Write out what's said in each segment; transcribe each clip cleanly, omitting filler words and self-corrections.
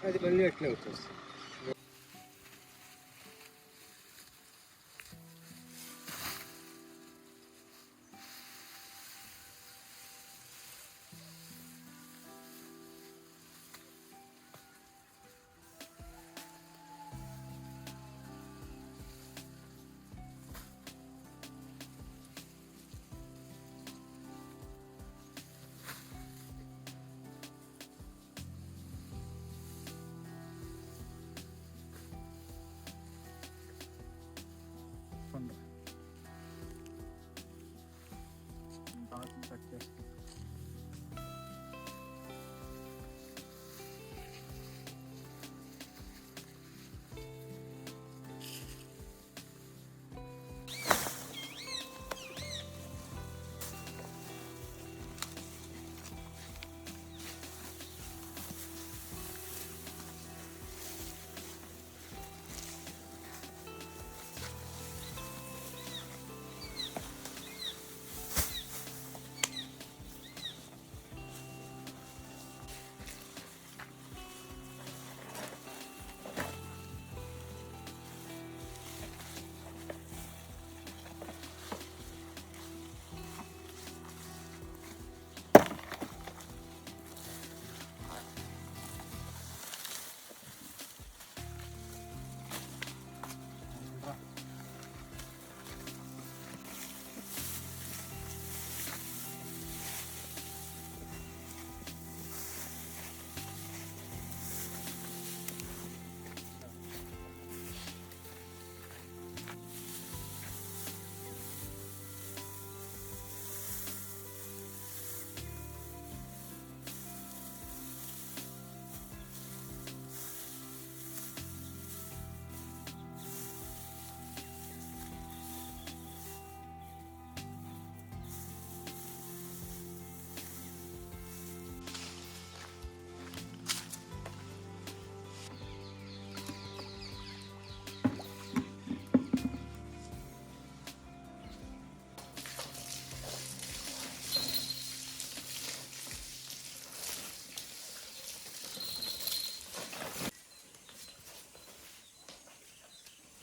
అది మళ్ళీ అట్లే వచ్చేస్తుంది.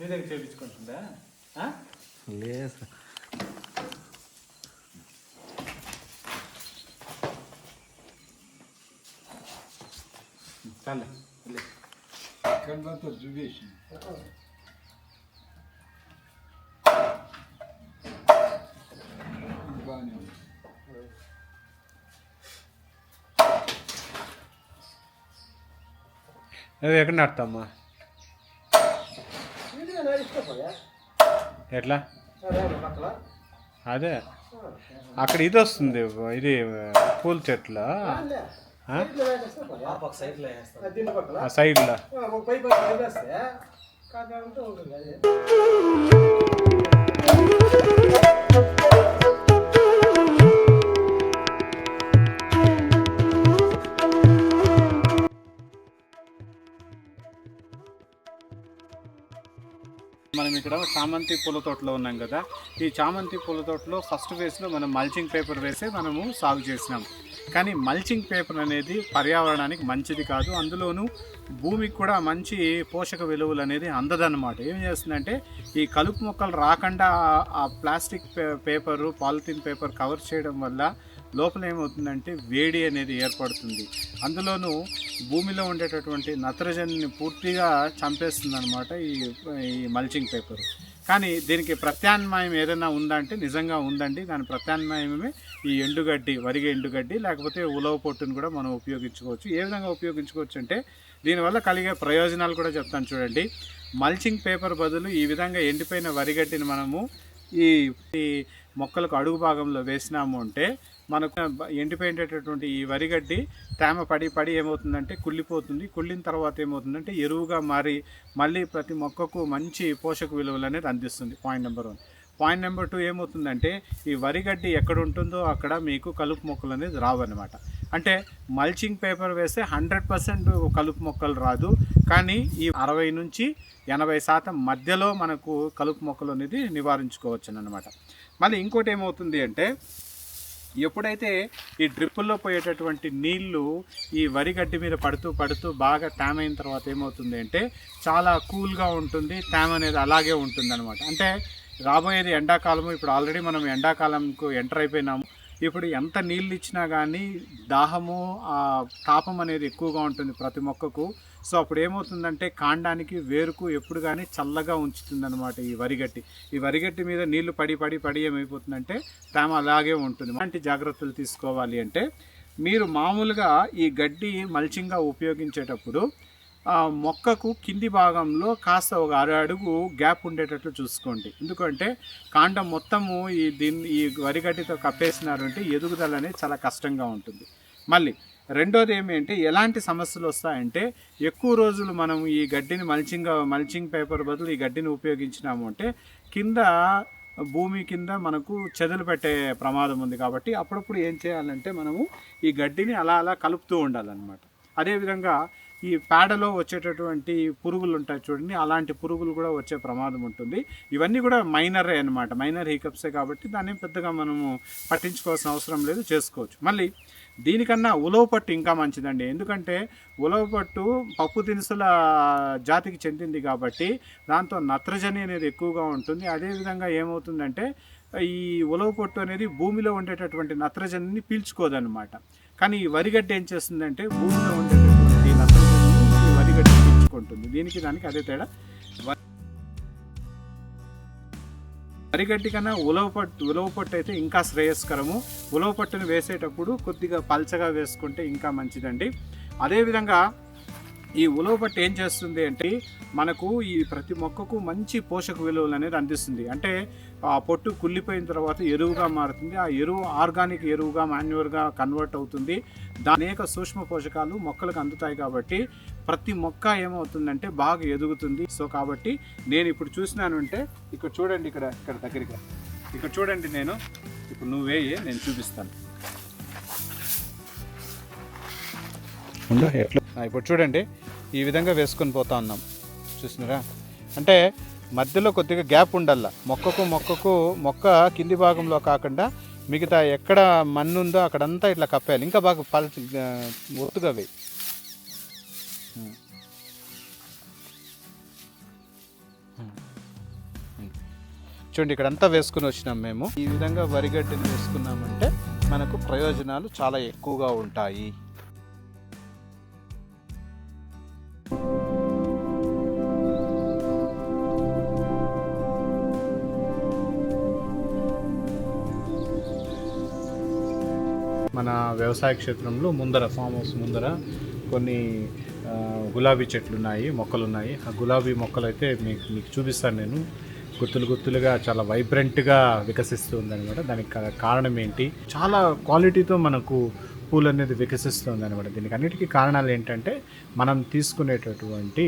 మీ దగ్గర చేయించుకుంటుందా? లేదు చాలే కళ్ళతో చూవేసి బాగానే ఉంది. అది ఎక్కడ నడతామ్మా? ఎట్లా? అదే అక్కడ ఇది వస్తుంది, ఇది పూల చెట్లు సైడ్లో. మనం ఇక్కడ చామంతి పూల తోటలో ఉన్నాం కదా. ఈ చామంతి పూల తోటలో ఫస్ట్ ఫేజ్లో మనం మల్చింగ్ పేపర్ వేసి మనము సాగు చేసినాం. కానీ మల్చింగ్ పేపర్ అనేది పర్యావరణానికి మంచిది కాదు, అందులోనూ భూమికి కూడా మంచి పోషక విలువలు అనేది అందదన్నమాట. ఏం చేస్తుందంటే ఈ కలుపు మొక్కలు రాకుండా ఆ plastic paper polythene paper cover చేయడం వల్ల లోపల ఏమవుతుందంటే వేడి అనేది ఏర్పడుతుంది. అందులోనూ భూమిలో ఉండేటటువంటి నత్రజనిని పూర్తిగా చంపేస్తుంది అనమాట ఈ మల్చింగ్ పేపర్. కానీ దీనికి ప్రత్యామ్నాయం ఏదైనా ఉందంటే నిజంగా ఉందండి. దాని ప్రత్యామ్నాయమే ఈ ఎండుగడ్డి, వరిగ ఎండుగడ్డి, లేకపోతే ఉలవ పొట్టును కూడా మనం ఉపయోగించుకోవచ్చు. ఏ విధంగా ఉపయోగించుకోవచ్చు అంటే దీనివల్ల కలిగే ప్రయోజనాలు కూడా చెప్తాను చూడండి. మల్చింగ్ పేపర్ బదులు ఈ విధంగా ఎండిపోయిన వరిగడ్డిని మనము ఈ మొక్కలకు అడుగు భాగంలో వేసినాము అంటే మనకు ఎండిపోయేటటువంటి ఈ వరిగడ్డి తేమ పడి ఏమవుతుందంటే కుళ్ళిపోతుంది. కుళ్ళిన తర్వాత ఏమవుతుందంటే ఎరువుగా మారి మళ్ళీ ప్రతి మొక్కకు మంచి పోషక విలువలు అనేది అందిస్తుంది. Point number 1. పాయింట్ నెంబర్ 2 ఏమవుతుందంటే ఈ వరిగడ్డి ఎక్కడ ఉంటుందో అక్కడ మీకు కలుపు మొక్కలు అనేది రావన్నమాట. అంటే మల్చింగ్ పేపర్ వేస్తే 100% కలుపు మొక్కలు రాదు, కానీ ఈ 60 నుంచి 80% మధ్యలో మనకు కలుపు మొక్కలు అనేది నివారించుకోవచ్చు అన్నమాట. మళ్ళీ ఇంకోటి ఏమవుతుంది అంటే ఎప్పుడైతే ఈ డ్రిప్పుల్లో పోయేటటువంటి నీళ్లు ఈ వరి గడ్డి మీద పడుతూ పడుతూ బాగా ట్యామ్ అయిన తర్వాత ఏమవుతుంది అంటే చాలా కూల్గా ఉంటుంది, ట్యామ్ అనేది అలాగే ఉంటుంది అనమాట. అంటే రాబోయేది ఎండాకాలము, ఇప్పుడు ఆల్రెడీ మనం ఎండాకాలంకు ఎంటర్ అయిపోయినాము. ఇప్పుడు ఎంత నీళ్ళు ఇచ్చినా కానీ దాహము, తాపం అనేది ఎక్కువగా ఉంటుంది ప్రతి మొక్కకు. సో అప్పుడు ఏమవుతుందంటే కాండానికి వేరుకు ఎప్పుడు కానీ చల్లగా ఉంచుతుంది అనమాట ఈ వరిగడ్డి. ఈ వరిగడ్డి మీద నీళ్లు పడి పడి పడి ఏమైపోతుందంటే తేమ అలాగే ఉంటుంది. అలాంటి జాగ్రత్తలు తీసుకోవాలి అంటే మీరు మామూలుగా ఈ గడ్డి మల్చింగ్గా ఉపయోగించేటప్పుడు మొక్కకు కింది భాగంలో కాస్త ఒక 6 అడుగు గ్యాప్ ఉండేటట్లు చూసుకోండి. ఎందుకంటే కాండం మొత్తము ఈ వరిగడ్డితో కప్పేసినారంటే ఎదుగుదల అనేది చాలా కష్టంగా ఉంటుంది. మళ్ళీ రెండోది ఏమిటంటే ఎలాంటి సమస్యలు వస్తాయంటే ఎక్కువ రోజులు మనం ఈ గడ్డిని మల్చింగ్ పేపర్ బదులు ఈ గడ్డిని ఉపయోగించినాము అంటే కింద భూమి కింద మనకు చెదలు పెట్టే ప్రమాదం ఉంది. కాబట్టి అప్పుడప్పుడు ఏం చేయాలంటే మనము ఈ గడ్డిని అలా అలా కలుపుతూ ఉండాలన్నమాట. అదేవిధంగా ఈ పేడలో వచ్చేటటువంటి పురుగులు ఉంటాయి చూడండి, అలాంటి పురుగులు కూడా వచ్చే ప్రమాదం ఉంటుంది. ఇవన్నీ కూడా మైనరే అనమాట, మైనర్ హీకప్సే. కాబట్టి దాన్ని పెద్దగా మనము పట్టించుకోవాల్సిన అవసరం లేదు, చేసుకోవచ్చు. మళ్ళీ దీనికన్నా ఉలవ పట్టు ఇంకా మంచిదండి. ఎందుకంటే ఉలవ పట్టు పప్పు దినుసుల జాతికి చెందింది కాబట్టి దాంతో నత్రజని అనేది ఎక్కువగా ఉంటుంది. అదేవిధంగా ఏమవుతుందంటే ఈ ఉలవ పొట్టు అనేది భూమిలో ఉండేటటువంటి నత్రజనిని పీల్చుకోదన్నమాట. కానీ ఈ వరిగడ్డి ఏం చేస్తుందంటే భూమిలో ఉండేటటువంటి నత్రజనిని ఈ వరిగడ్డి పీల్చుకుంటుంది. దీనికి దానికి అదే తేడా. వరిగడ్డి కన్నా ఉలవ పొట్టు అయితే ఇంకా శ్రేయస్కరము. ఉలవ పొట్టును వేసేటప్పుడు కొద్దిగా పల్చగా వేసుకుంటే ఇంకా మంచిదండి. అదేవిధంగా ఈ ఉలవ పట్టు ఏం చేస్తుంది అంటే మనకు ఈ ప్రతి మొక్కకు మంచి పోషక విలువలు అనేది అందిస్తుంది. అంటే ఆ పొట్టు కుళ్ళిపోయిన తర్వాత ఎరువుగా మారుతుంది. ఆ ఎరువు ఆర్గానిక్ ఎరువుగా, మాన్యూర్గా కన్వర్ట్ అవుతుంది. దాని అనేక సూక్ష్మ పోషకాలు మొక్కలకు అందుతాయి. కాబట్టి ప్రతి మొక్క ఏమవుతుందంటే బాగా ఎదుగుతుంది. సో కాబట్టి నేను ఇప్పుడు చూసినాను అంటే ఇక్కడ చూడండి, ఇక్కడ దగ్గరగా ఇక్కడ చూడండి. నేను ఇప్పుడు నేను చూపిస్తాను. ఇప్పుడు చూడండి, ఈ విధంగా వేసుకొని పోతా ఉన్నాం, చూసినారా? అంటే మధ్యలో కొద్దిగా గ్యాప్ ఉండాల. మొక్క కింది భాగంలో కాకుండా మిగతా ఎక్కడ మన్ను ఉందో అక్కడంతా ఇట్లా కప్పేయాలి. ఇంకా బాగా ఒత్తుగా వేయి. చూడండి, ఇక్కడంతా వేసుకుని వచ్చినాం మేము. ఈ విధంగా వరిగడ్డిని వేసుకున్నామంటే మనకు ప్రయోజనాలు చాలా ఎక్కువగా ఉంటాయి. మన వ్యవసాయ క్షేత్రంలో ఫామ్ హౌస్ ముందర కొన్ని గులాబీ చెట్లు ఉన్నాయి, మొక్కలు ఉన్నాయి. ఆ గులాబీ మొక్కలు అయితే మీకు చూపిస్తాను నేను. గుత్తులుగా చాలా వైబ్రెంట్గా వికసిస్తుంది అనమాట. దానికి కారణం ఏంటి? చాలా క్వాలిటీతో మనకు పూలు అనేది వికసిస్తుంది అనమాట. దీనికి అన్నిటికీ కారణాలు ఏంటంటే మనం తీసుకునేటటువంటి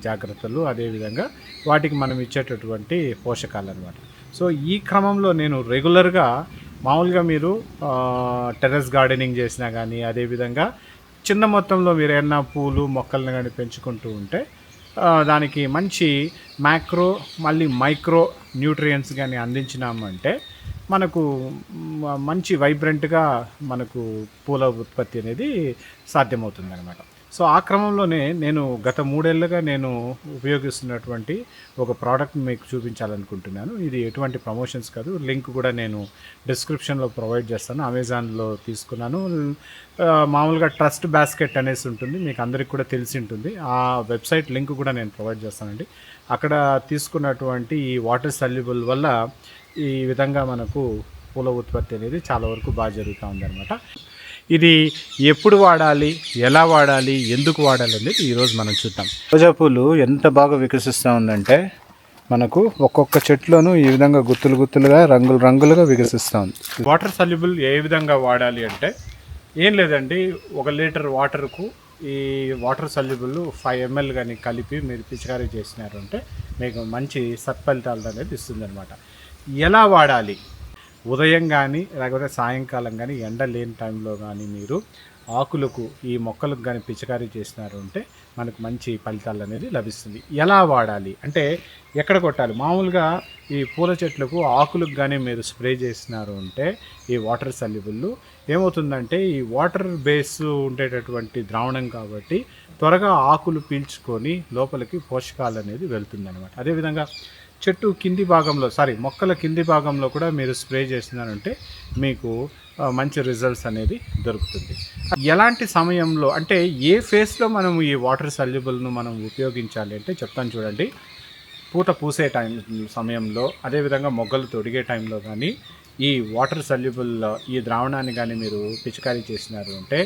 జాగ్రత్తలు, అదేవిధంగా వాటికి మనం ఇచ్చేటటువంటి పోషకాలు అనమాట. సో ఈ క్రమంలో నేను రెగ్యులర్గా మామూలుగా మీరు టెర్రస్ గార్డెనింగ్ చేసినా కానీ, అదేవిధంగా చిన్న మొత్తంలో మీరు ఏమన్నా పూలు మొక్కలను కానీ పెంచుకుంటూ ఉంటే దానికి మంచి మ్యాక్రో మళ్ళీ మైక్రో న్యూట్రియంట్స్ కానీ అందించినామంటే మనకు మంచి వైబ్రెంట్గా మనకు పూల ఉత్పత్తి అనేది సాధ్యమవుతుంది అనమాట. సో ఆ క్రమంలోనే నేను గత 3 ఏళ్ళుగా నేను ఉపయోగిస్తున్నటువంటి ఒక ప్రోడక్ట్ మీకు చూపించాలనుకుంటున్నాను. ఇది ఎటువంటి ప్రమోషన్స్ కాదు, లింక్ కూడా నేను డిస్క్రిప్షన్లో ప్రొవైడ్ చేస్తాను. అమెజాన్లో తీసుకున్నాను. మామూలుగా ట్రస్ట్ బాస్కెట్ అనేసి ఉంటుంది, మీకు అందరికి కూడా తెలిసి ఉంటుంది. ఆ వెబ్సైట్ లింక్ కూడా నేను ప్రొవైడ్ చేస్తానండి. అక్కడ తీసుకున్నటువంటి ఈ వాటర్ సల్యుబుల్ వల్ల ఈ విధంగా మనకు పూల ఉత్పత్తి అనేది చాలా వరకు బాగా జరుగుతూ ఉందన్నమాట. ఇది ఎప్పుడు వాడాలి, ఎలా వాడాలి, ఎందుకు వాడాలి అనేది ఈరోజు మనం చూద్దాం. రోజా పూలు ఎంత బాగా వికసిస్తూ ఉందంటే మనకు ఒక్కొక్క చెట్లోనూ ఈ విధంగా గుత్తులుగా రంగులుగా వికసిస్తూ ఉంది. వాటర్ సల్యుబుల్ ఏ విధంగా వాడాలి అంటే ఏం లేదండి, 1 లీటర్ వాటర్కు ఈ వాటర్ సల్యుబుల్ 5 ml కానీ కలిపి మీరు పిచికారీ చేసినారు అంటే మీకు మంచి సత్ఫలితాలు అనేది ఇస్తుంది అనమాట. ఎలా వాడాలి? ఉదయం కానీ లేకపోతే సాయంకాలం కానీ ఎండ లేని టైంలో కానీ మీరు ఆకులకు ఈ మొక్కలకు కానీ పిచికారీ చేసినారు అంటే మనకు మంచి ఫలితాలు అనేది లభిస్తుంది. ఎలా వాడాలి అంటే ఎక్కడ కొట్టాలి? మామూలుగా ఈ పూల చెట్లకు ఆకులకు కానీ మీరు స్ప్రే చేసినారు అంటే ఈ వాటర్ సల్యుబుల్ ఏమవుతుందంటే ఈ వాటర్ బేస్ ఉండేటటువంటి ద్రావణం కాబట్టి త్వరగా ఆకులు పీల్చుకొని లోపలికి పోషకాలు అనేది వెళ్తుంది అనమాట. అదేవిధంగా చెట్టు కింది భాగంలో మొక్కల కింది భాగంలో కూడా మీరు స్ప్రే చేసినారంటే మీకు మంచి రిజల్ట్స్ అనేది దొరుకుతుంది. ఎలాంటి సమయంలో అంటే ఏ ఫేస్లో మనం ఈ వాటర్ సల్యుబుల్ను మనం ఉపయోగించాలి అంటే చెప్తాను చూడండి. పూత పూసే సమయంలో, అదేవిధంగా మొగ్గలు తొడిగే టైంలో కానీ ఈ వాటర్ సల్యుబుల్ ఈ ద్రావణాన్ని కానీ మీరు పిచికారీ చేసినారు అంటే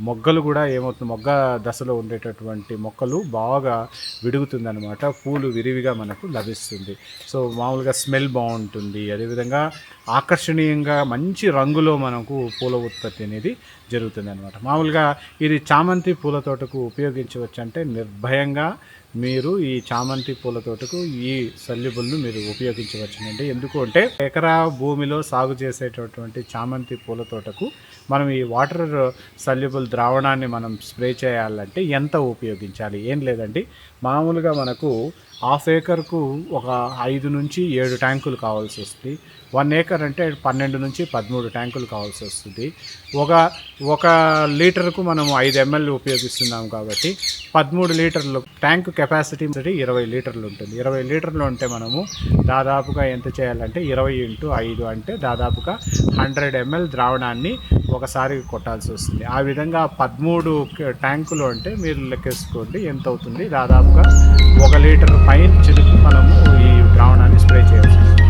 మొగ్గలు కూడా ఏమవుతుంది, మొగ్గ దశలో ఉండేటటువంటి మొక్కలు బాగా విడుగుతుందనమాట. పూలు విరివిగా మనకు లభిస్తుంది. సో మామూలుగా స్మెల్ బాగుంటుంది. అదేవిధంగా ఆకర్షణీయంగా మంచి రంగులో మనకు పూల ఉత్పత్తి అనేది జరుగుతుంది అనమాట. మామూలుగా ఇది చామంతి పూల తోటకు ఉపయోగించవచ్చు అంటే నిర్భయంగా మీరు ఈ చామంతి పూల తోటకు ఈ సల్యుబుల్ను మీరు ఉపయోగించవచ్చునండి. ఎందుకు అంటే ఎకరా భూమిలో సాగు చేసేటటువంటి చామంతి పూల తోటకు మనం ఈ వాటర్ సల్యుబుల్ ద్రావణాన్ని మనం స్ప్రే చేయాలంటే ఎంత ఉపయోగించాలి? ఏం లేదండి, మామూలుగా మనకు 1/2 ఏకర్కు ఒక 5 నుంచి 7 ట్యాంకులు కావాల్సి వస్తుంది. 1 ఏకర్ అంటే 12 నుంచి 13 ట్యాంకులు కావాల్సి వస్తుంది. ఒక లీటర్కు మనం 5 ml ఉపయోగిస్తున్నాం కాబట్టి 13 లీటర్లు ట్యాంకు కెపాసిటీ 20 లీటర్లు ఉంటుంది. 20 లీటర్లు ఉంటే మనము దాదాపుగా ఎంత చేయాలంటే 20 × 5 అంటే దాదాపుగా 100 ml ద్రావణాన్ని ఒకసారి కొట్టాల్సి వస్తుంది. ఆ విధంగా 13 ట్యాంకులు అంటే మీరు లెక్కేసుకోండి ఎంత అవుతుంది. దాదాపుగా 1 లీటర్ పైన చిలుకు మనము ఈ ద్రావణాన్ని స్ప్రే చేయాల్సి వస్తుంది.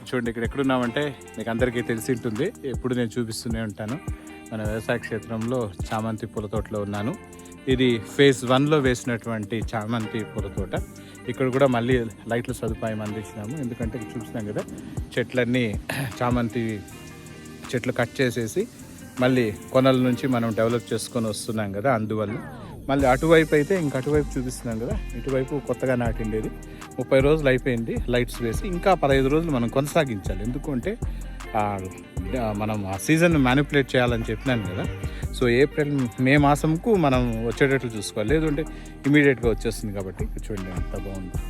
చూడండి, ఇక్కడ ఎక్కడున్నామంటే మీకు అందరికీ తెలిసి ఉంటుంది, ఎప్పుడు నేను చూపిస్తూనే ఉంటాను. మన వ్యవసాయ క్షేత్రంలో చామంతి పూల తోటలో ఉన్నాను. ఇది ఫేజ్ 1లో వేసినటువంటి చామంతి పూల తోట. ఇక్కడ కూడా మళ్ళీ లైట్ల సదుపాయం అందించినాము. ఎందుకంటే చూస్తున్నాం కదా, చెట్లన్నీ చామంతి చెట్లు కట్ చేసేసి మళ్ళీ కొనల నుంచి మనం డెవలప్ చేసుకొని వస్తున్నాం కదా, అందువల్ల మళ్ళీ అటువైపు అయితే అటువైపు చూపిస్తున్నాం కదా, ఇటువైపు కొత్తగా నాటిండేది 30 రోజులు అయిపోయింది లైట్స్ వేసి. ఇంకా 15 రోజులు మనం కొనసాగించాలి. ఎందుకంటే మనం ఆ సీజన్ మ్యానిపులేట్ చేయాలని చెప్పినాను కదా. సో ఏప్రిల్ మే మాసంకు మనం వచ్చేటట్లు చూసుకోవాలి, లేదంటే ఇమీడియట్గా వచ్చేస్తుంది. కాబట్టి చూడండి ఎంత బాగుంది.